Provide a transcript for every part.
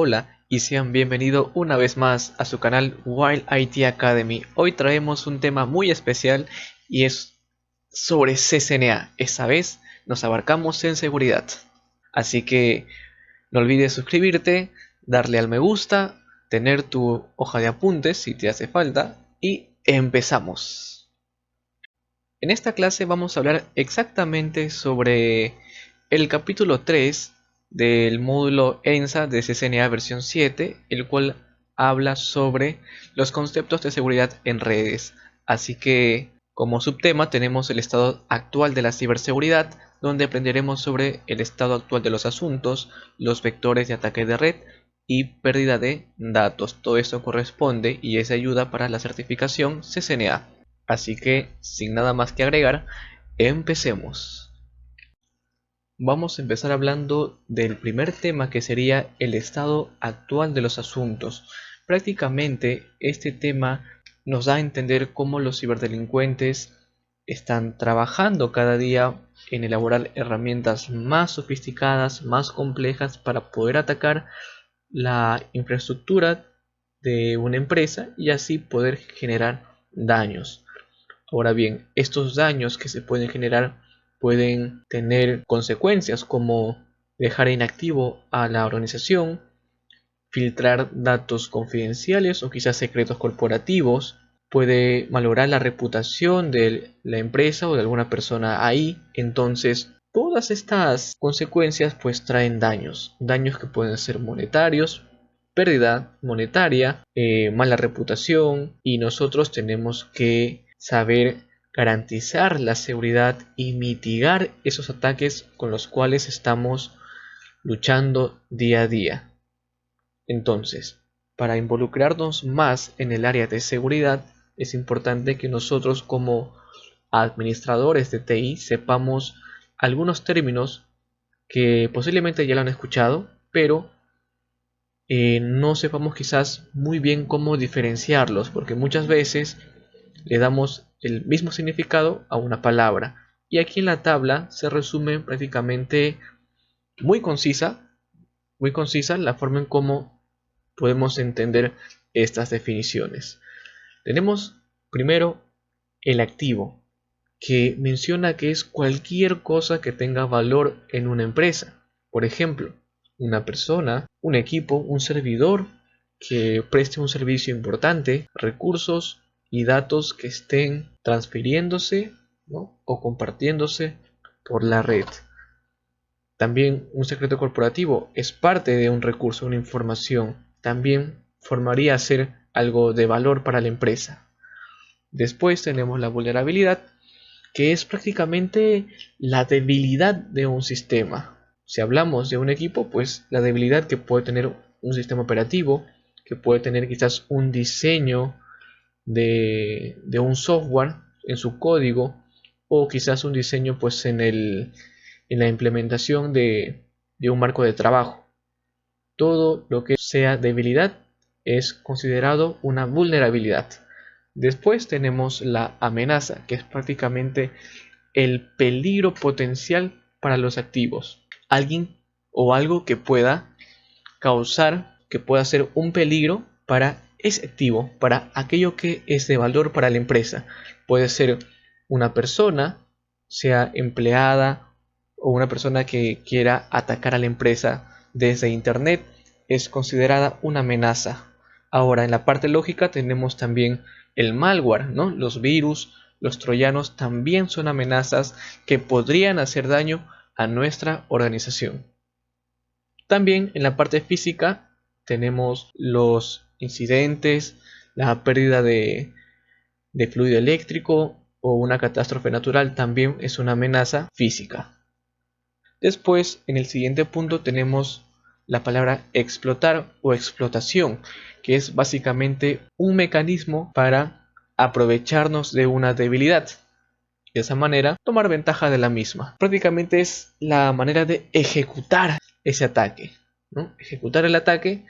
Hola y sean bienvenidos una vez más a su canal Wild IT Academy. Hoy traemos un tema muy especial y es sobre CCNA. Esta vez nos abarcamos en seguridad. Así que no olvides suscribirte, darle al me gusta, tener tu hoja de apuntes si te hace falta y empezamos. En esta clase vamos a hablar exactamente sobre el capítulo 3 del módulo ENSA de CCNA versión 7, el cual habla sobre los conceptos de seguridad en redes. Así que como subtema tenemos el estado actual de la ciberseguridad, donde aprenderemos sobre el estado actual de los asuntos, los vectores de ataque de red y pérdida de datos. Todo esto corresponde y es ayuda para la certificación CCNA. Así que sin nada más que agregar, empecemos. Vamos a empezar hablando del primer tema, que sería el estado actual de los asuntos. Prácticamente este tema nos da a entender cómo los ciberdelincuentes están trabajando cada día en elaborar herramientas más sofisticadas, más complejas para poder atacar la infraestructura de una empresa y así poder generar daños. Ahora bien, estos daños que se pueden generar pueden tener consecuencias como dejar inactivo a la organización, filtrar datos confidenciales o quizás secretos corporativos, puede malograr la reputación de la empresa o de alguna persona ahí. Entonces, todas estas consecuencias pues traen daños que pueden ser monetarios, pérdida monetaria, mala reputación, y nosotros tenemos que saber garantizar la seguridad y mitigar esos ataques con los cuales estamos luchando día a día. Entonces, para involucrarnos más en el área de seguridad, es importante que nosotros como administradores de TI sepamos algunos términos que posiblemente ya lo han escuchado, pero no sepamos quizás muy bien cómo diferenciarlos, porque muchas veces le damos el mismo significado a una palabra. Y aquí en la tabla se resume prácticamente muy concisa la forma en cómo podemos entender estas definiciones. Tenemos primero el activo, que menciona que es cualquier cosa que tenga valor en una empresa. Por ejemplo, una persona, un equipo, un servidor que preste un servicio importante, recursos y datos que estén transfiriéndose, ¿no?, o compartiéndose por la red. También un secreto corporativo es parte de un recurso, una información. También formaría ser algo de valor para la empresa. Después tenemos la vulnerabilidad, que es prácticamente la debilidad de un sistema. Si hablamos de un equipo, pues la debilidad que puede tener un sistema operativo, que puede tener quizás un diseño de un software en su código, o quizás un diseño pues en la implementación de un marco de trabajo. Todo lo que sea debilidad es considerado una vulnerabilidad. Después tenemos la amenaza, que es prácticamente el peligro potencial para los activos. Alguien o algo que pueda causar, que pueda ser un peligro para ese activo, para aquello que es de valor para la empresa. Puede ser una persona, sea empleada, o una persona que quiera atacar a la empresa desde internet, es considerada una amenaza. Ahora, en la parte lógica tenemos también el malware, ¿no? Los virus, los troyanos también son amenazas que podrían hacer daño a nuestra organización. También en la parte física tenemos los incidentes, la pérdida de fluido eléctrico o una catástrofe natural también es una amenaza física. Después, en el siguiente punto tenemos la palabra explotar o explotación, que es básicamente un mecanismo para aprovecharnos de una debilidad. De esa manera, tomar ventaja de la misma. Prácticamente es la manera de ejecutar ese ataque, ¿no? Ejecutar el ataque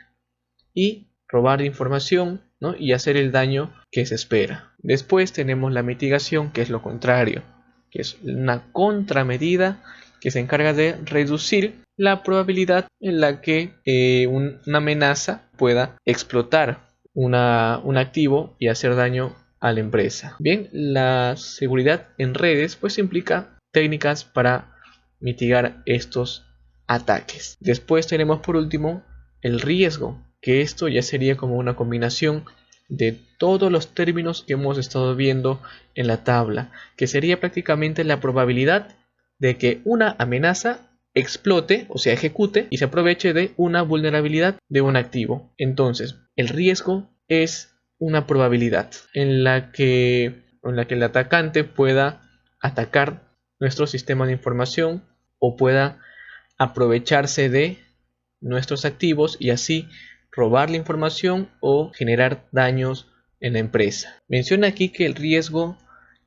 y robar información, ¿no?, y hacer el daño que se espera. Después tenemos la mitigación, que es lo contrario, que es una contramedida que se encarga de reducir la probabilidad en la que una amenaza pueda explotar un activo y hacer daño a la empresa. Bien, la seguridad en redes pues implica técnicas para mitigar estos ataques. Después tenemos por último el riesgo, que esto ya sería como una combinación de todos los términos que hemos estado viendo en la tabla, que sería prácticamente la probabilidad de que una amenaza explote o sea ejecute y se aproveche de una vulnerabilidad de un activo. Entonces, el riesgo es una probabilidad en la que el atacante pueda atacar nuestro sistema de información o pueda aprovecharse de nuestros activos y así robar la información o generar daños en la empresa. Menciona aquí que el riesgo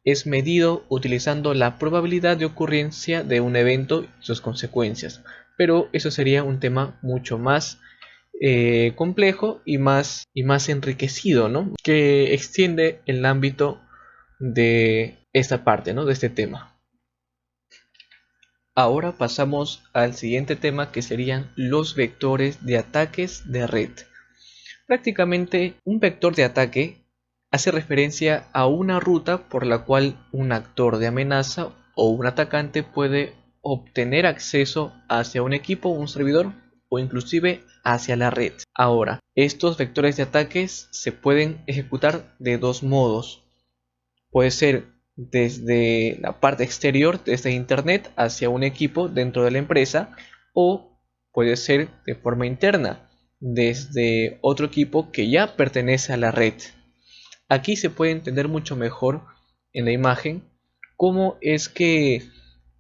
es medido utilizando la probabilidad de ocurrencia de un evento y sus consecuencias, pero eso sería un tema mucho más complejo y más enriquecido, ¿no? Que extiende el ámbito de esta parte, ¿no? De este tema. Ahora pasamos al siguiente tema, que serían los vectores de ataques de red. Prácticamente un vector de ataque hace referencia a una ruta por la cual un actor de amenaza o un atacante puede obtener acceso hacia un equipo, un servidor o inclusive hacia la red. Ahora, estos vectores de ataques se pueden ejecutar de dos modos. Puede ser desde la parte exterior, desde internet, hacia un equipo dentro de la empresa, o puede ser de forma interna, desde otro equipo que ya pertenece a la red. Aquí se puede entender mucho mejor en la imagen cómo es que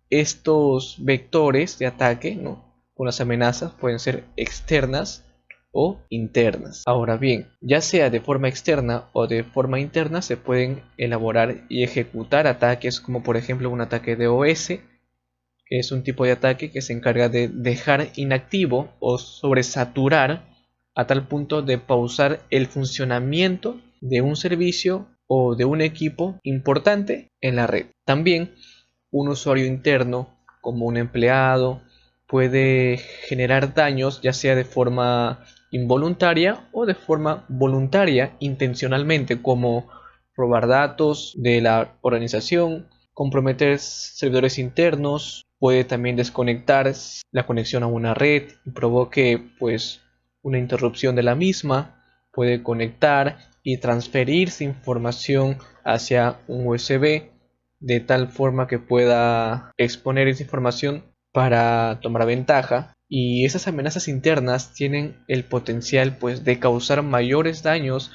estos vectores de ataque, ¿no?, con las amenazas pueden ser externas o internas. Ahora bien, ya sea de forma externa o de forma interna, se pueden elaborar y ejecutar ataques como por ejemplo un ataque de DOS, que es un tipo de ataque que se encarga de dejar inactivo o sobresaturar a tal punto de pausar el funcionamiento de un servicio o de un equipo importante en la red. También un usuario interno, como un empleado, puede generar daños ya sea de forma involuntaria o de forma voluntaria intencionalmente, como robar datos de la organización, comprometer servidores internos, puede también desconectar la conexión a una red y provoque pues una interrupción de la misma, puede conectar y transferirse información hacia un USB de tal forma que pueda exponer esa información para tomar ventaja. Y esas amenazas internas tienen el potencial pues de causar mayores daños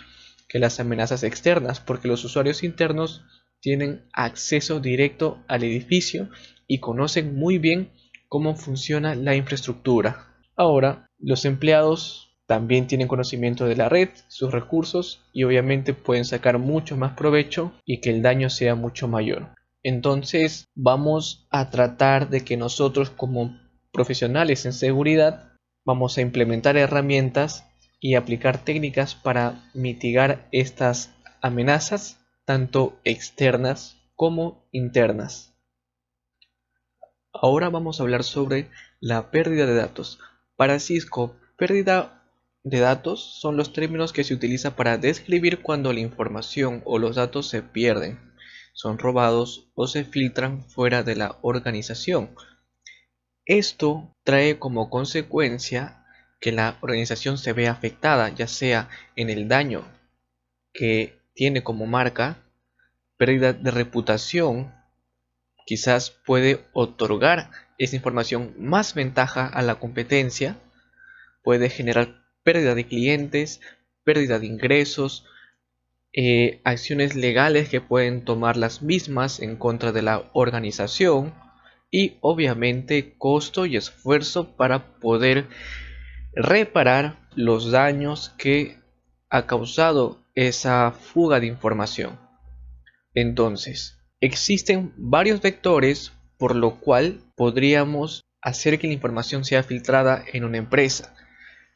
que las amenazas externas, porque los usuarios internos tienen acceso directo al edificio y conocen muy bien cómo funciona la infraestructura. Ahora, los empleados también tienen conocimiento de la red, sus recursos, y obviamente pueden sacar mucho más provecho y que el daño sea mucho mayor. Entonces vamos a tratar de que nosotros como profesionales en seguridad vamos a implementar herramientas y aplicar técnicas para mitigar estas amenazas, tanto externas como internas. Ahora vamos a hablar sobre la pérdida de datos. Para Cisco, pérdida de datos son los términos que se utiliza para describir cuando la información o los datos se pierden, son robados o se filtran fuera de la organización. Esto trae como consecuencia que la organización se vea afectada, ya sea en el daño que tiene como marca, pérdida de reputación, quizás puede otorgar esa información más ventaja a la competencia, puede generar pérdida de clientes, pérdida de ingresos, acciones legales que pueden tomar las mismas en contra de la organización y obviamente costo y esfuerzo para poder reparar los daños que ha causado esa fuga de información. Entonces, existen varios vectores por lo cual podríamos hacer que la información sea filtrada en una empresa.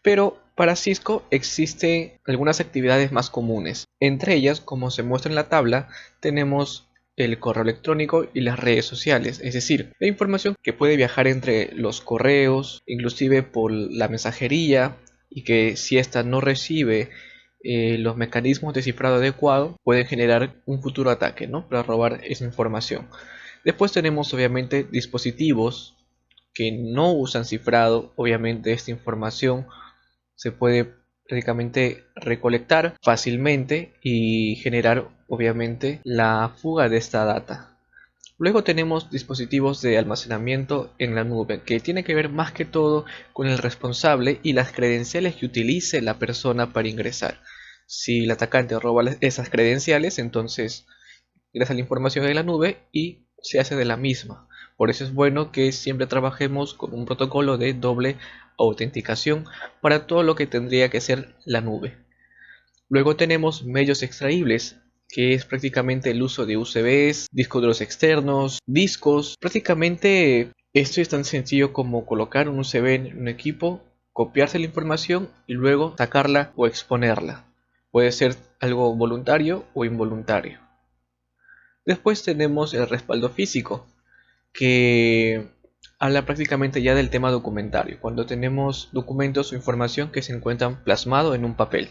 Pero para Cisco existen algunas actividades más comunes. Entre ellas, como se muestra en la tabla, tenemos el correo electrónico y las redes sociales, es decir, la información que puede viajar entre los correos, inclusive por la mensajería, y que si ésta no recibe los mecanismos de cifrado adecuado, pueden generar un futuro ataque, ¿no?, para robar esa información. Después tenemos obviamente dispositivos que no usan cifrado. Obviamente esta información se puede prácticamente recolectar fácilmente y generar obviamente la fuga de esta data. Luego tenemos dispositivos de almacenamiento en la nube, que tiene que ver más que todo con el responsable y las credenciales que utilice la persona para ingresar. Si el atacante roba esas credenciales, entonces ingresa la información en la nube y se hace de la misma. Por eso es bueno que siempre trabajemos con un protocolo de doble autenticación para todo lo que tendría que ser la nube. Luego tenemos medios extraíbles, que es prácticamente el uso de USBs, discos duros externos, discos. Prácticamente esto es tan sencillo como colocar un USB en un equipo, copiarse la información y luego sacarla o exponerla. Puede ser algo voluntario o involuntario. Después tenemos el respaldo físico, que habla prácticamente ya del tema documentario, cuando tenemos documentos o información que se encuentran plasmado en un papel,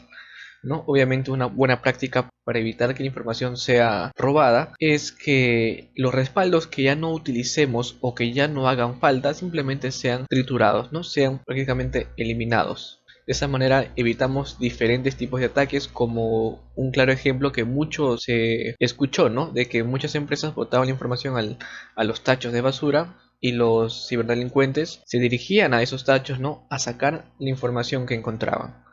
¿no? Obviamente una buena práctica para evitar que la información sea robada es que los respaldos que ya no utilicemos o que ya no hagan falta simplemente sean triturados, ¿no?, sean prácticamente eliminados. De esa manera evitamos diferentes tipos de ataques, como un claro ejemplo que mucho se escuchó, ¿no?, de que muchas empresas botaban la información a los tachos de basura y los ciberdelincuentes se dirigían a esos tachos, ¿no?, a sacar la información que encontraban.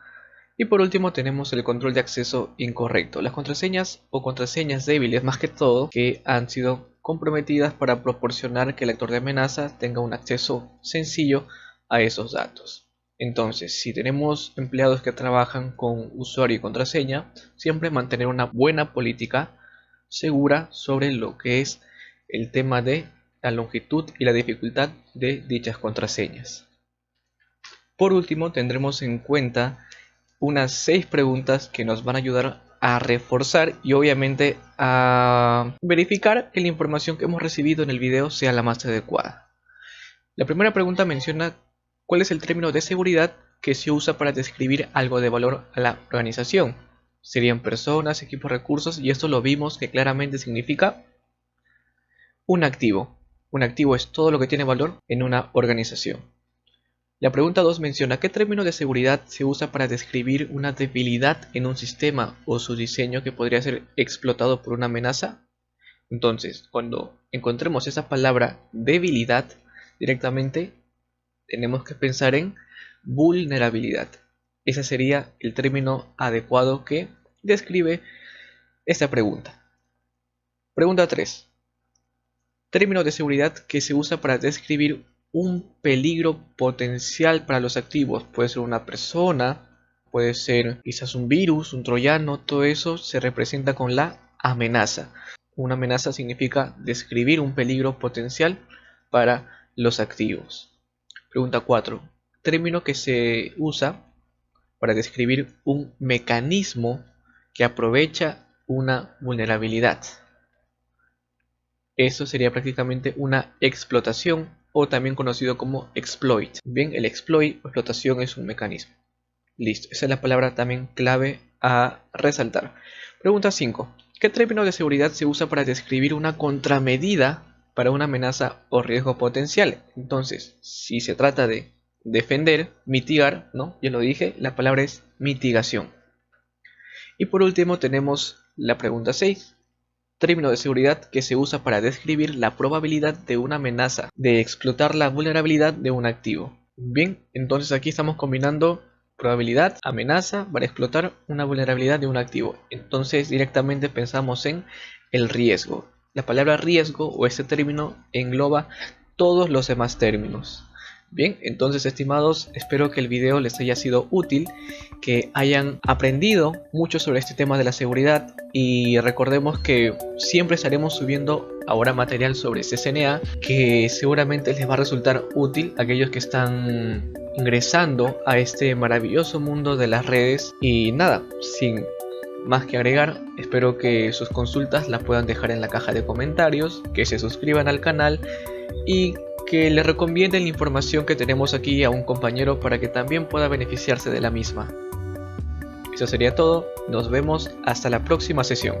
Y por último tenemos el control de acceso incorrecto, las contraseñas o contraseñas débiles más que todo, que han sido comprometidas para proporcionar que el actor de amenaza tenga un acceso sencillo a esos datos. Entonces, si tenemos empleados que trabajan con usuario y contraseña, siempre mantener una buena política segura sobre lo que es el tema de la longitud y la dificultad de dichas contraseñas. Por último, tendremos en cuenta unas 6 preguntas que nos van a ayudar a reforzar y obviamente a verificar que la información que hemos recibido en el video sea la más adecuada. La primera pregunta menciona cuál es el término de seguridad que se usa para describir algo de valor a la organización. Serían personas, equipos, recursos, y esto lo vimos que claramente significa un activo. Un activo es todo lo que tiene valor en una organización. La pregunta 2 menciona qué término de seguridad se usa para describir una debilidad en un sistema o su diseño que podría ser explotado por una amenaza. Entonces, cuando encontremos esa palabra debilidad, directamente tenemos que pensar en vulnerabilidad. Ese sería el término adecuado que describe esta pregunta. Pregunta 3. Término de seguridad que se usa para describir un peligro potencial para los activos. Puede ser una persona, puede ser quizás un virus, un troyano. Todo eso se representa con la amenaza. Una amenaza significa describir un peligro potencial para los activos. Pregunta 4. Término que se usa para describir un mecanismo que aprovecha una vulnerabilidad. Eso sería prácticamente una explotación, o también conocido como exploit. Bien, el exploit o explotación es un mecanismo. Listo, esa es la palabra también clave a resaltar. Pregunta 5. ¿Qué término de seguridad se usa para describir una contramedida para una amenaza o riesgo potencial? Entonces, si se trata de defender, mitigar, ¿no? Ya lo dije, la palabra es mitigación. Y por último tenemos la pregunta 6. Término de seguridad que se usa para describir la probabilidad de una amenaza de explotar la vulnerabilidad de un activo. Bien, entonces aquí estamos combinando probabilidad, amenaza para explotar una vulnerabilidad de un activo. Entonces directamente pensamos en el riesgo. La palabra riesgo o este término engloba todos los demás términos. Bien, entonces estimados, espero que el video les haya sido útil, que hayan aprendido mucho sobre este tema de la seguridad, y recordemos que siempre estaremos subiendo ahora material sobre CCNA que seguramente les va a resultar útil a aquellos que están ingresando a este maravilloso mundo de las redes. Y nada, sin más que agregar. Espero que sus consultas las puedan dejar en la caja de comentarios, que se suscriban al canal y que le recomienden la información que tenemos aquí a un compañero para que también pueda beneficiarse de la misma. Eso sería todo, nos vemos hasta la próxima sesión.